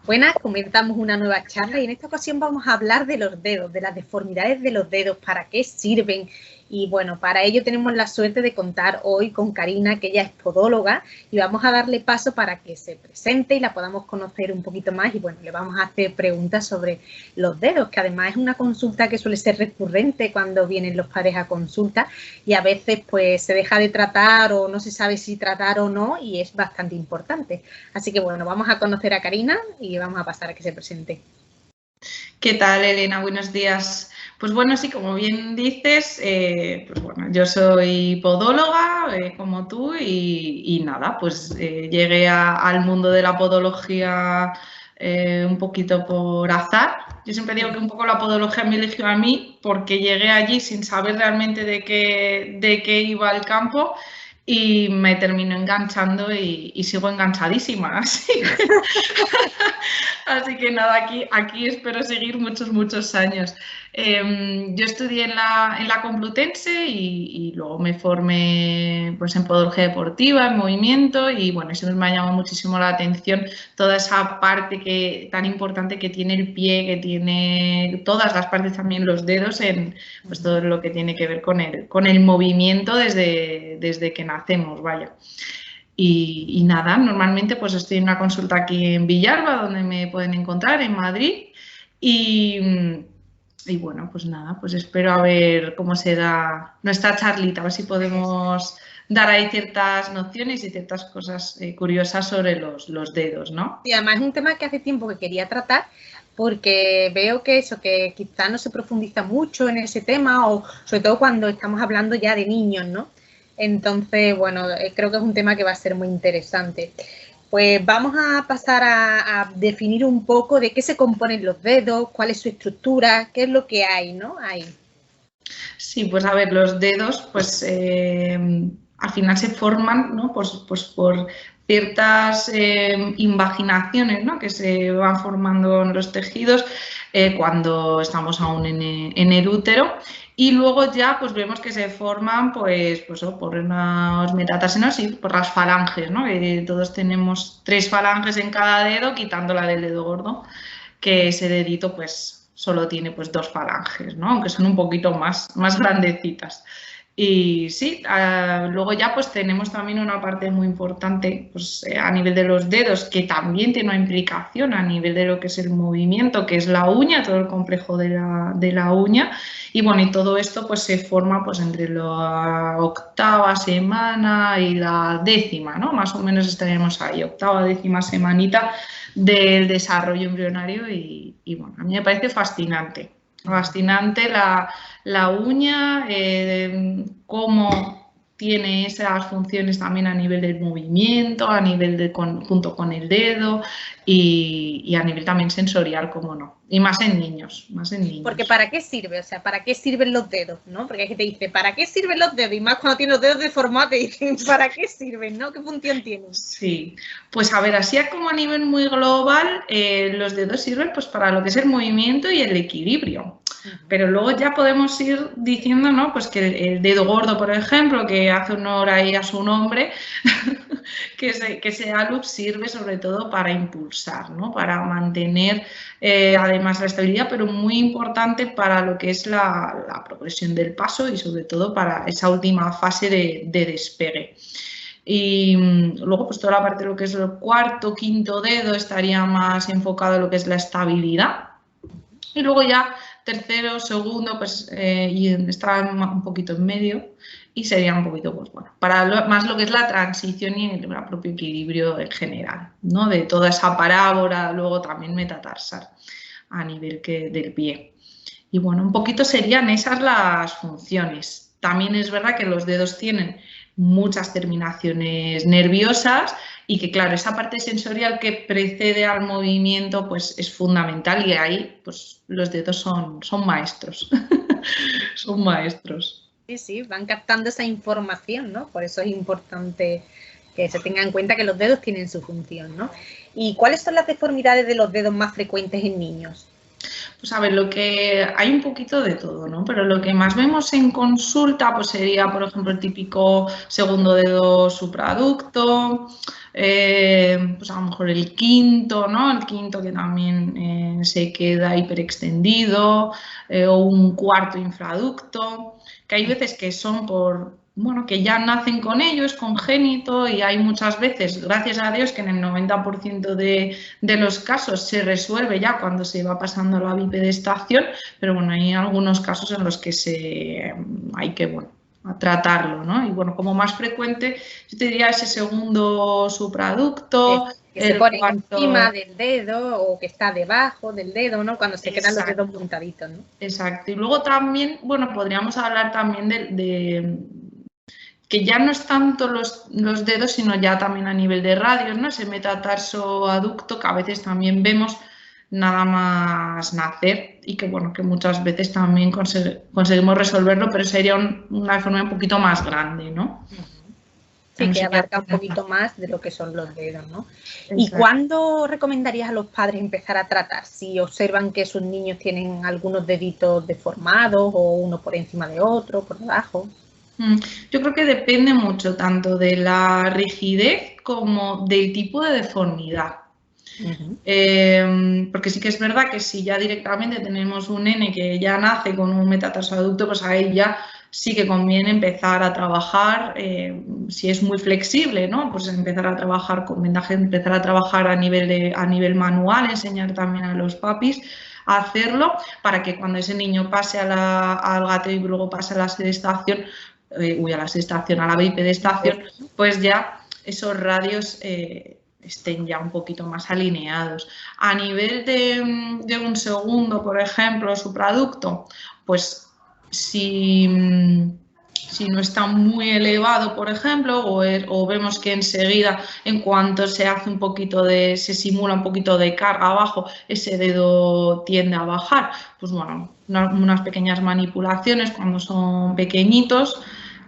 Buenas, comenzamos una nueva charla y en esta ocasión vamos a hablar de los dedos, de las deformidades de los dedos, para qué sirven. Y bueno, para ello tenemos la suerte de contar hoy con Karina, que ella es podóloga, y vamos a darle paso para que se presente y la podamos conocer un poquito más. Y bueno, le vamos a hacer preguntas sobre los dedos, que además es una consulta que suele ser recurrente cuando vienen los padres a consulta y a veces pues se deja de tratar o no se sabe si tratar o no y es bastante importante. Así que bueno, vamos a conocer a Karina y vamos a pasar a que se presente. ¿Qué tal, Elena? Buenos días. Pues bueno, sí, como bien dices, pues bueno, yo soy podóloga, como tú, y nada, pues llegué al mundo de la podología un poquito por azar. Yo siempre digo que un poco la podología me eligió a mí porque llegué allí sin saber realmente de qué iba el campo y me terminó enganchando y sigo enganchadísima. Así que nada, aquí espero seguir muchos años. Yo estudié en la Complutense y luego me formé pues, en podología deportiva, en movimiento y bueno, eso me ha llamado muchísimo la atención toda esa parte tan importante que tiene el pie, que tiene todas las partes, también los dedos, en pues, todo lo que tiene que ver con el movimiento desde que nacemos, vaya. Y nada, normalmente pues estoy en una consulta aquí en Villalba, donde me pueden encontrar, en Madrid. Y bueno, pues nada, pues espero a ver cómo será nuestra charlita, a ver si podemos dar ahí ciertas nociones y ciertas cosas curiosas sobre los dedos, ¿no? Y además es un tema que hace tiempo que quería tratar, porque veo que quizá no se profundiza mucho en ese tema, o sobre todo cuando estamos hablando ya de niños, ¿no? Entonces, bueno, creo que es un tema que va a ser muy interesante. Pues vamos a pasar a definir un poco de qué se componen los dedos, cuál es su estructura, qué es lo que hay, ¿no? Ahí. Sí, pues a ver, los dedos, pues al final se forman, ¿no? Pues por ciertas invaginaciones, ¿no? Que se van formando en los tejidos cuando estamos aún en el útero. Y luego ya pues vemos que se forman pues por unos metatarsianos y por las falanges, ¿no? Que todos tenemos 3 falanges en cada dedo, quitando la del dedo gordo, que ese dedito pues solo tiene pues 2 falanges, ¿no? Aunque son un poquito más grandecitas. Y sí, luego ya pues tenemos también una parte muy importante pues, a nivel de los dedos, que también tiene una implicación a nivel de lo que es el movimiento, que es la uña, todo el complejo de la uña. Y bueno, y todo esto pues se forma pues entre la 8ª semana y la 10ª, ¿no? Más o menos estaremos ahí, 8ª, 10ª semanita del desarrollo embrionario y bueno, a mí me parece fascinante la uña, cómo tiene esas funciones también a nivel del movimiento, a nivel junto con el dedo y a nivel también sensorial, como no. Y más en niños. Porque ¿para qué sirve? O sea, ¿para qué sirven los dedos? ¿No? Porque hay gente que dice, ¿para qué sirven los dedos? Y más cuando tienen los dedos deformados te dicen, ¿para qué sirven? ¿No? ¿Qué función tienen? Sí, pues a ver, así como a nivel muy global, los dedos sirven pues para lo que es el movimiento y el equilibrio. Pero luego ya podemos ir diciendo, ¿no? Pues que el dedo gordo, por ejemplo, que hace honor ahí a su nombre, que ese alux sirve sobre todo para impulsar, ¿no? Para mantener además la estabilidad, pero muy importante para lo que es la progresión del paso y sobre todo para esa última fase de despegue. Y luego pues toda la parte de lo que es el 4º, 5º dedo estaría más enfocado en lo que es la estabilidad. Y luego ya 3º, 2º, pues y está un poquito en medio y sería un poquito, pues bueno, para más lo que es la transición y el propio equilibrio en general, ¿no? De toda esa parábola, luego también metatarsal a nivel del pie. Y bueno, un poquito serían esas las funciones. También es verdad que los dedos tienen muchas terminaciones nerviosas y que claro, esa parte sensorial que precede al movimiento pues es fundamental y ahí pues los dedos son maestros, son maestros. Sí, van captando esa información, ¿no? Por eso es importante que se tenga en cuenta que los dedos tienen su función, ¿no? ¿Y cuáles son las deformidades de los dedos más frecuentes en niños? Pues a ver, lo que hay un poquito de todo, ¿no? Pero lo que más vemos en consulta, pues sería, por ejemplo, el típico segundo dedo supraducto, pues a lo mejor el quinto, ¿no? El quinto que también se queda hiperextendido, o un cuarto infraducto, que hay veces que son bueno, que ya nacen con ello, es congénito, y hay muchas veces, gracias a Dios, que en el 90% de los casos se resuelve ya cuando se va pasando a la bipedestación, pero bueno, hay algunos casos en los que hay que, bueno, a tratarlo, ¿no? Y bueno, como más frecuente, yo te diría ese segundo supraducto, que se pone encima del dedo o que está debajo del dedo, ¿no? Cuando se quedan los dedos puntaditos, ¿no? Exacto. Y luego también, bueno, podríamos hablar también de que ya no es tanto los dedos, sino ya también a nivel de radios, ¿no? Ese metatarsoaducto que a veces también vemos nada más nacer y que, bueno, que muchas veces también conseguimos resolverlo, pero sería una deformidad un poquito más grande, ¿no? Sí, que abarca un poquito más de lo que son los dedos, ¿no? Exacto. ¿Y cuándo recomendarías a los padres empezar a tratar? Si observan que sus niños tienen algunos deditos deformados o uno por encima de otro, por debajo. Yo creo que depende mucho tanto de la rigidez como del tipo de deformidad. Porque sí que es verdad que si ya directamente tenemos un nene que ya nace con un metatarsoaducto, pues a él ya sí que conviene empezar a trabajar, si es muy flexible, ¿no? Pues empezar a trabajar con vendaje, empezar a trabajar a nivel manual, enseñar también a los papis a hacerlo, para que cuando ese niño pase al gateo y luego pase a la sedestación, a la bipedestación, pues ya esos radios estén ya un poquito más alineados. A nivel de un segundo, por ejemplo, supraducto, pues si no está muy elevado, por ejemplo, o vemos que enseguida, en cuanto se hace se simula un poquito de carga abajo, ese dedo tiende a bajar, pues bueno, unas pequeñas manipulaciones cuando son pequeñitos,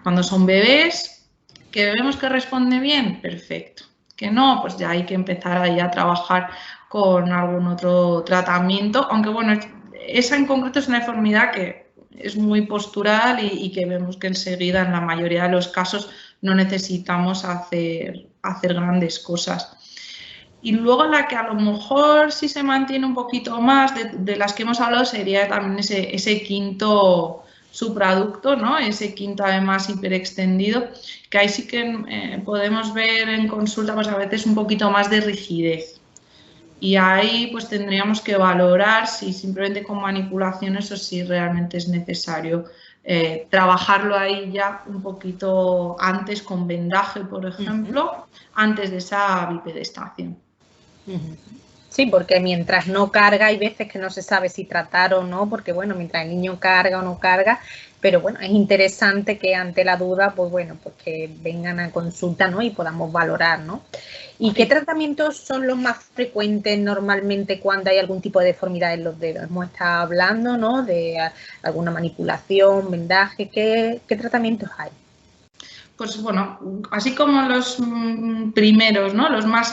cuando son bebés, que vemos que responde bien, perfecto. Que no, pues ya hay que empezar ahí a trabajar con algún otro tratamiento, aunque bueno, esa en concreto es una deformidad que es muy postural y que vemos que enseguida en la mayoría de los casos no necesitamos hacer grandes cosas. Y luego la que a lo mejor sí se mantiene un poquito más de las que hemos hablado sería también ese quinto supraducto, ¿no? Ese quinto además hiperextendido, que ahí sí que podemos ver en consulta pues a veces un poquito más de rigidez. Y ahí pues tendríamos que valorar si simplemente con manipulaciones o si realmente es necesario trabajarlo ahí ya un poquito antes con vendaje, por ejemplo, antes de esa bipedestación. Sí, porque mientras no carga hay veces que no se sabe si tratar o no, porque bueno, mientras el niño carga o no carga, pero bueno, es interesante que ante la duda, pues bueno, pues que vengan a consulta, ¿no? Y podamos valorar, ¿no? ¿Y qué tratamientos son los más frecuentes normalmente cuando hay algún tipo de deformidad en los dedos? Hemos estado hablando, ¿no? De alguna manipulación, vendaje, ¿qué tratamientos hay? Pues bueno, así como los primeros, ¿no? Los más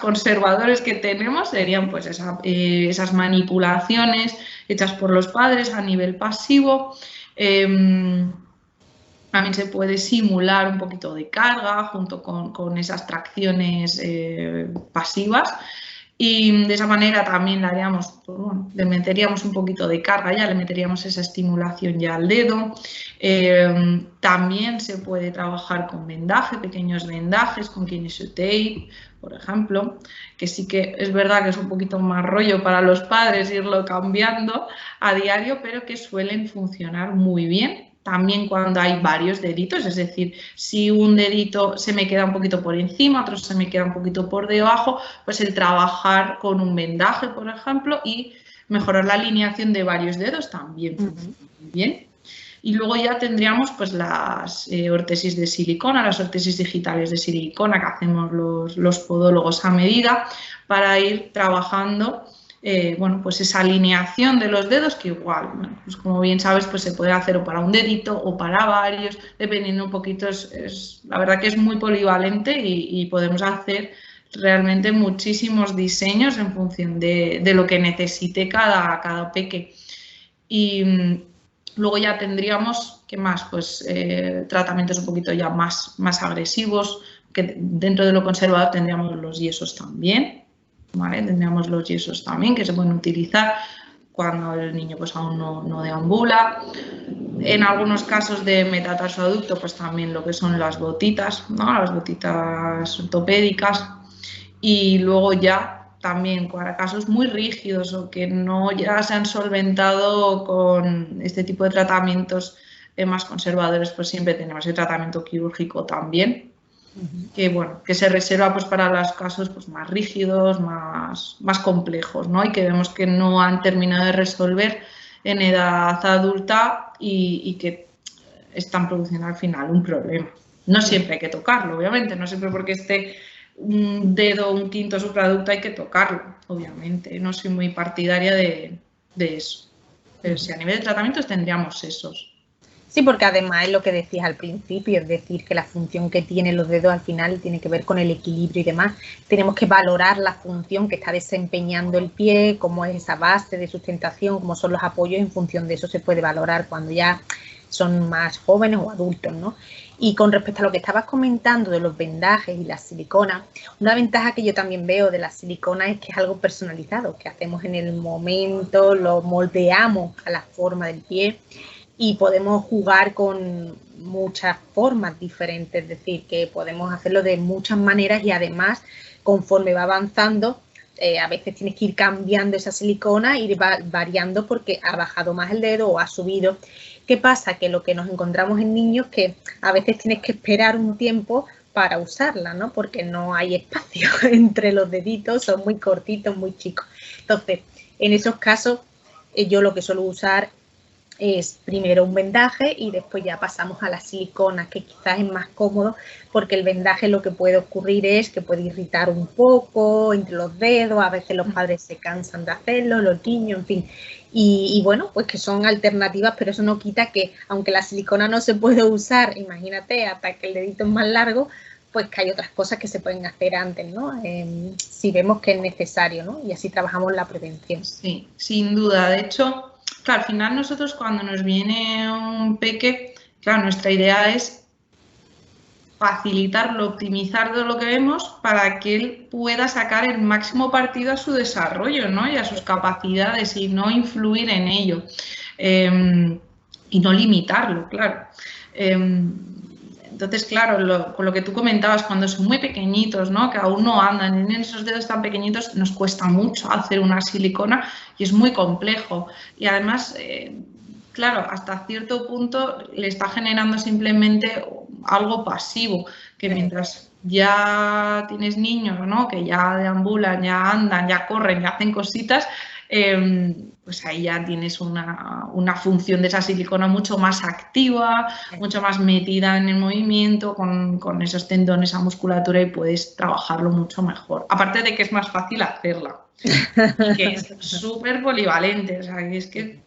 conservadores que tenemos serían pues esas manipulaciones hechas por los padres a nivel pasivo. También se puede simular un poquito de carga junto con esas tracciones pasivas. Y de esa manera también le haríamos, pues bueno, le meteríamos un poquito de carga ya, le meteríamos esa estimulación ya al dedo. También se puede trabajar con vendaje, pequeños vendajes, con kinesiotape, por ejemplo, que sí que es verdad que es un poquito más rollo para los padres irlo cambiando a diario, pero que suelen funcionar muy bien. También cuando hay varios deditos, es decir, si un dedito se me queda un poquito por encima, otro se me queda un poquito por debajo, pues el trabajar con un vendaje, por ejemplo, y mejorar la alineación de varios dedos también funciona muy bien. Y luego ya tendríamos pues las órtesis de silicona, las órtesis digitales de silicona que hacemos los podólogos a medida para ir trabajando bueno, pues esa alineación de los dedos que igual, bueno, pues como bien sabes, pues se puede hacer o para un dedito o para varios, dependiendo un poquito, la verdad que es muy polivalente y podemos hacer realmente muchísimos diseños en función de lo que necesite cada peque. Y luego ya tendríamos, ¿qué más? Pues tratamientos un poquito ya más agresivos, que dentro de lo conservador tendríamos los yesos también, ¿vale? Tendríamos los yesos también que se pueden utilizar cuando el niño pues aún no deambula. En algunos casos de metatarsoaducto, pues también lo que son las botitas, ¿no? Las botitas ortopédicas. Y luego ya también para casos muy rígidos o que no ya se han solventado con este tipo de tratamientos más conservadores, pues siempre tenemos el tratamiento quirúrgico también, que bueno, que se reserva pues para los casos pues más rígidos, más complejos, ¿no? Y que vemos que no han terminado de resolver en edad adulta y que están produciendo al final un problema. No siempre hay que tocarlo, obviamente, no siempre porque esté un dedo, un quinto supraducto hay que tocarlo, obviamente. No soy muy partidaria de eso. Pero si a nivel de tratamientos tendríamos esos. Sí, porque además es lo que decías al principio, es decir, que la función que tienen los dedos al final tiene que ver con el equilibrio y demás. Tenemos que valorar la función que está desempeñando el pie, cómo es esa base de sustentación, cómo son los apoyos, en función de eso se puede valorar cuando ya son más jóvenes o adultos, ¿no? Y con respecto a lo que estabas comentando de los vendajes y las siliconas, una ventaja que yo también veo de las siliconas es que es algo personalizado, que hacemos en el momento, lo moldeamos a la forma del pie y podemos jugar con muchas formas diferentes, es decir, que podemos hacerlo de muchas maneras y además, conforme va avanzando, a veces tienes que ir cambiando esa silicona, ir variando porque ha bajado más el dedo o ha subido. ¿Qué pasa? Que lo que nos encontramos en niños que a veces tienes que esperar un tiempo para usarla, ¿no? Porque no hay espacio entre los deditos, son muy cortitos, muy chicos. Entonces, en esos casos, yo lo que suelo usar es primero un vendaje y después ya pasamos a las siliconas, que quizás es más cómodo porque el vendaje lo que puede ocurrir es que puede irritar un poco entre los dedos, a veces los padres se cansan de hacerlo, los niños, en fin. Y bueno, pues que son alternativas, pero eso no quita que, aunque la silicona no se puede usar, imagínate, hasta que el dedito es más largo, pues que hay otras cosas que se pueden hacer antes, ¿no? Si vemos que es necesario, ¿no? Y así trabajamos la prevención. Sí, sin duda. De hecho, claro, al final nosotros cuando nos viene un peque, claro, nuestra idea es facilitarlo, optimizar todo lo que vemos para que él pueda sacar el máximo partido a su desarrollo, ¿no? Y a sus capacidades y no influir en ello y no limitarlo, claro. Entonces, claro, con lo que tú comentabas, cuando son muy pequeñitos, ¿no? Que aún no andan en esos dedos tan pequeñitos, nos cuesta mucho hacer una silicona y es muy complejo. Y además, claro, hasta cierto punto le está generando simplemente algo pasivo, que mientras ya tienes niños, ¿no? Que ya deambulan, ya andan, ya corren, ya hacen cositas, pues ahí ya tienes una función de esa silicona mucho más activa, mucho más metida en el movimiento, con esos tendones, esa musculatura, y puedes trabajarlo mucho mejor. Aparte de que es más fácil hacerla y que es súper polivalente, o sea, que es que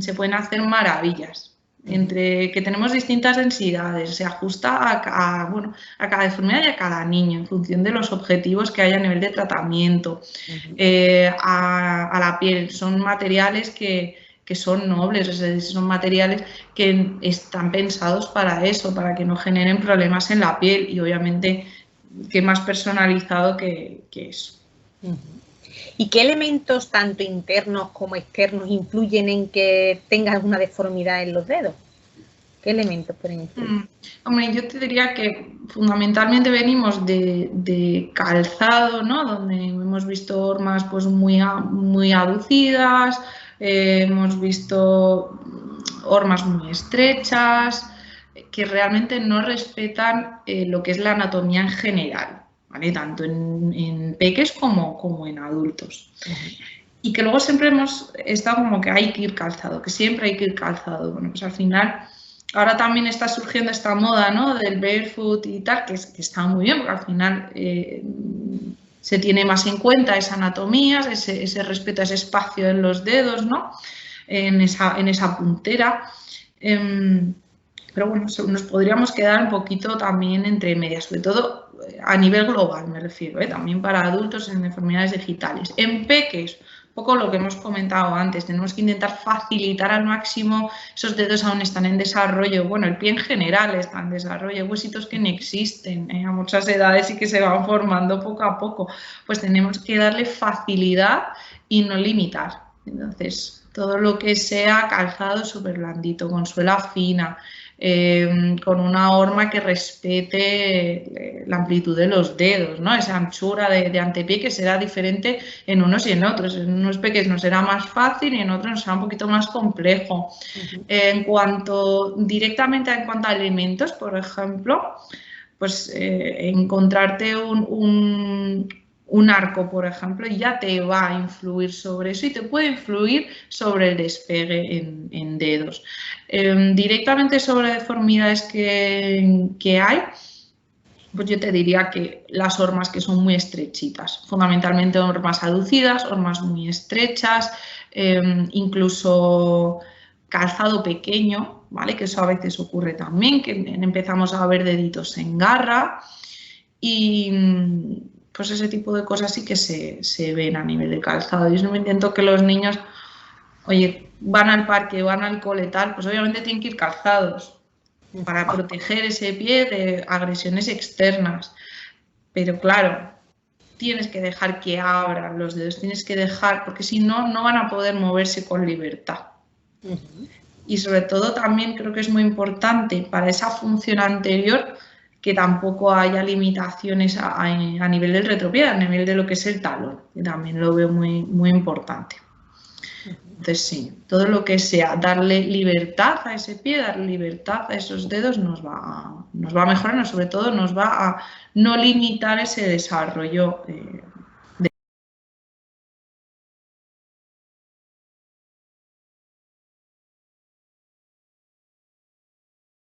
se pueden hacer maravillas. Entre que tenemos distintas densidades, se ajusta a cada deformidad y a cada niño en función de los objetivos que haya a nivel de tratamiento, a la piel. Son materiales que son nobles, es decir, son materiales que están pensados para eso, para que no generen problemas en la piel, y obviamente que más personalizado que eso. ¿Y qué elementos, tanto internos como externos, influyen en que tengas alguna deformidad en los dedos? ¿Qué elementos pueden influir? Hombre, yo te diría que fundamentalmente venimos de calzado, ¿no? Donde hemos visto hormas pues muy aducidas, hemos visto hormas muy estrechas, que realmente no respetan lo que es la anatomía en general, ¿vale? Tanto en peques como en adultos. Y que luego siempre hemos estado como que hay que ir calzado, que siempre hay que ir calzado. Bueno, pues al final, ahora también está surgiendo esta moda, ¿no? Del barefoot y tal, que está muy bien, porque al final se tiene más en cuenta esa anatomía, ese respeto a ese espacio en los dedos, ¿no? En esa puntera. Pero bueno, nos podríamos quedar un poquito también entre medias, sobre todo a nivel global me refiero, también para adultos en enfermedades digitales. En peques, un poco lo que hemos comentado antes, tenemos que intentar facilitar al máximo, esos dedos aún están en desarrollo, bueno, el pie en general está en desarrollo, huesitos que no existen a muchas edades y que se van formando poco a poco, pues tenemos que darle facilidad y no limitar. Entonces, todo lo que sea calzado súper blandito, con suela fina, con una horma que respete la amplitud de los dedos, ¿no? Esa anchura de antepié que será diferente en unos y en otros. En unos pequeños nos será más fácil y en otros nos será un poquito más complejo. Directamente en cuanto a alimentos, por ejemplo, pues encontrarte un arco, por ejemplo, ya te va a influir sobre eso y te puede influir sobre el despegue en dedos. Directamente sobre deformidades que hay, pues yo te diría que las hormas que son muy estrechitas, fundamentalmente hormas aducidas, hormas muy estrechas, incluso calzado pequeño, ¿vale? Que eso a veces ocurre también, que empezamos a ver deditos en garra y pues ese tipo de cosas sí que se ven a nivel de calzado. Yo no me intento que los niños, oye, van al parque, van al cole, tal, pues obviamente tienen que ir calzados para proteger ese pie de agresiones externas. Pero claro, tienes que dejar que abran los dedos, tienes que dejar, porque si no, no van a poder moverse con libertad. Y sobre todo también creo que es muy importante para esa función anterior que tampoco haya limitaciones a nivel del retropié, a nivel de lo que es el talón, que también lo veo muy, muy importante. Entonces sí, todo lo que sea darle libertad a ese pie, darle libertad a esos dedos nos va a mejorar, sobre todo nos va a no limitar ese desarrollo